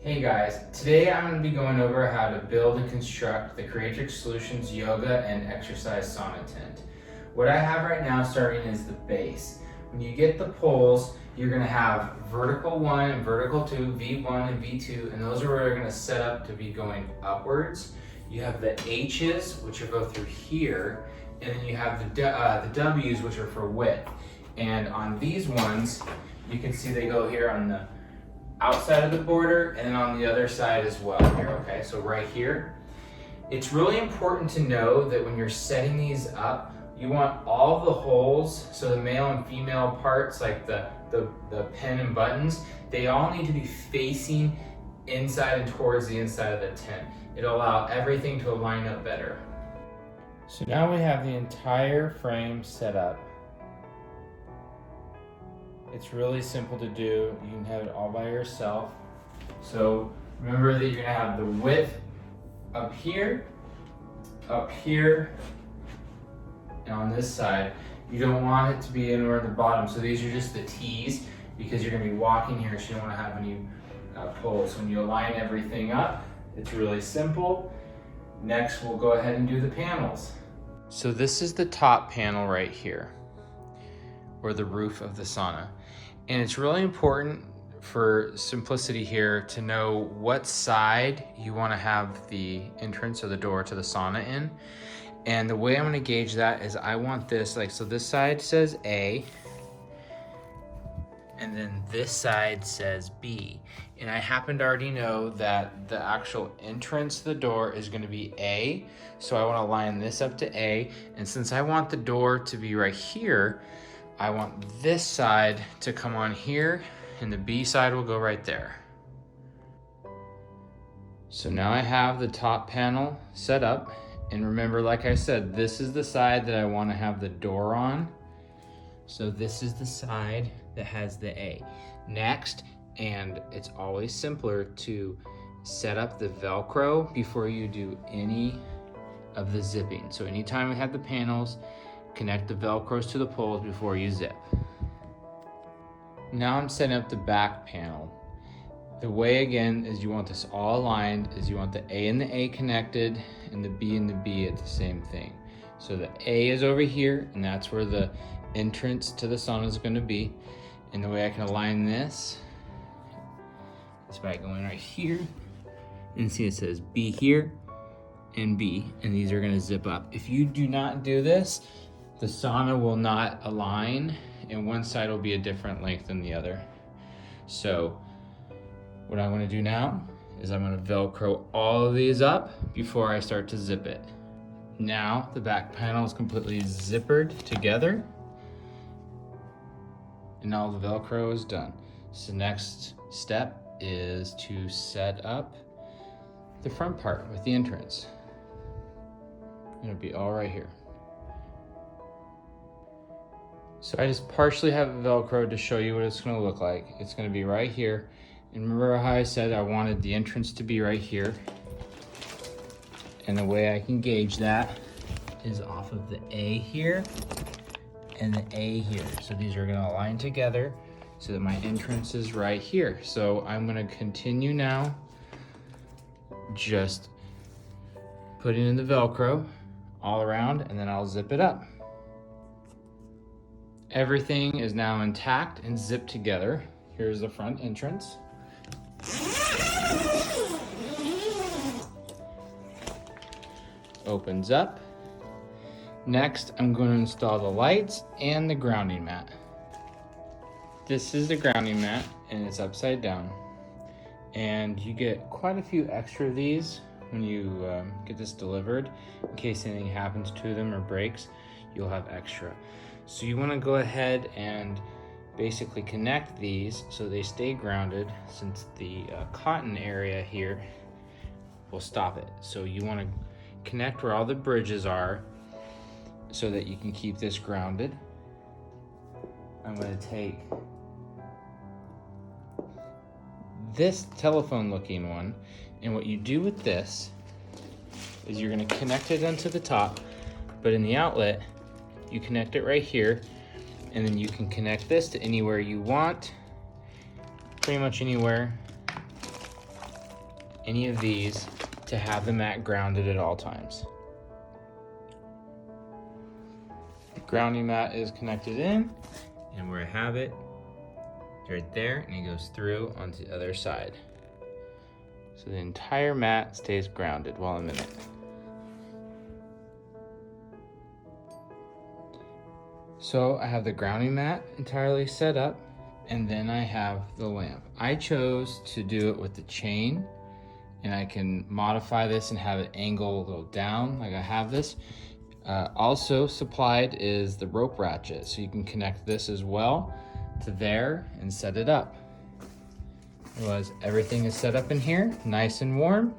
Hey guys, today I'm going to be going over how to build and construct the Creatrix Solutions yoga and exercise sauna tent. What I have right now starting is the base. When you get the poles, you're going to have vertical 1 and vertical 2, V1 and V2, and those are where you're going to set up to be going upwards. You have the H's, which will go through here, and then you have the W's, which are for width. And on these ones, you can see they go here on the outside of the border and then on the other side as well here, okay? So right here. It's really important to know that when you're setting these up, you want all the holes, so the male and female parts, like the pin and buttons, they all need to be facing inside and towards the inside of the tent. It'll allow everything to line up better. So now we have the entire frame set up. It's really simple to do. You can have it all by yourself. So remember that you're gonna have the width up here, and on this side. You don't want it to be anywhere at the bottom. So these are just the T's because you're gonna be walking here, so you don't wanna have any pulls. When you align everything up, it's really simple. Next, we'll go ahead and do the panels. So this is the top panel right here, or the roof of the sauna. And it's really important for simplicity here to know what side you want to have the entrance or the door to the sauna in. And the way I'm going to gauge that is I want this, like, so this side says A, and then this side says B. And I happen to already know that the actual entrance to the door is going to be A, so I want to line this up to A. And since I want the door to be right here, I want this side to come on here, and the B side will go right there. So now I have the top panel set up, and remember, like I said, this is the side that I want to have the door on. So this is the side that has the A. Next, and it's always simpler to set up the Velcro before you do any of the zipping. So anytime we have the panels, connect the Velcros to the poles before you zip. Now I'm setting up the back panel. The way, again, is you want this all aligned, is you want the A and the A connected and the B and the B at the same thing. So the A is over here, and that's where the entrance to the sauna is going to be. And the way I can align this is by going right here, and see it says B here and B, and these are going to zip up. If you do not do this, the sauna will not align, and one side will be a different length than the other. So what I'm going to do now is I'm going to Velcro all of these up before I start to zip it. Now the back panel is completely zippered together, and all the Velcro is done. So the next step is to set up the front part with the entrance. It'll be all right here. So I just partially have it Velcro to show you what it's going to look like. It's going to be right here. And remember how I said I wanted the entrance to be right here? And the way I can gauge that is off of the A here and the A here. So these are going to align together so that my entrance is right here. So I'm going to continue now, just putting in the Velcro all around, and then I'll zip it up. Everything is now intact and zipped together. Here's the front entrance. Opens up. Next, I'm going to install the lights and the grounding mat. This is the grounding mat, and it's upside down. And you get quite a few extra of these when you get this delivered. In case anything happens to them or breaks, you'll have extra. So you want to go ahead and basically connect these so they stay grounded, since the cotton area here will stop it. So you want to connect where all the bridges are so that you can keep this grounded. I'm going to take this telephone looking one, and what you do with this is you're going to connect it onto the top, but in the outlet you connect it right here, and then you can connect this to anywhere you want, pretty much anywhere any of these to have the mat grounded at all times. The grounding mat is connected in, and where I have it, right there, and it goes through onto the other side. So the entire mat stays grounded while I'm in it. So I have the grounding mat entirely set up, and then I have the lamp. I chose to do it with the chain, and I can modify this and have it angle a little down like I have this. Also supplied is the rope ratchet, so you can connect this as well to there and set it up. Otherwise, everything is set up in here, nice and warm.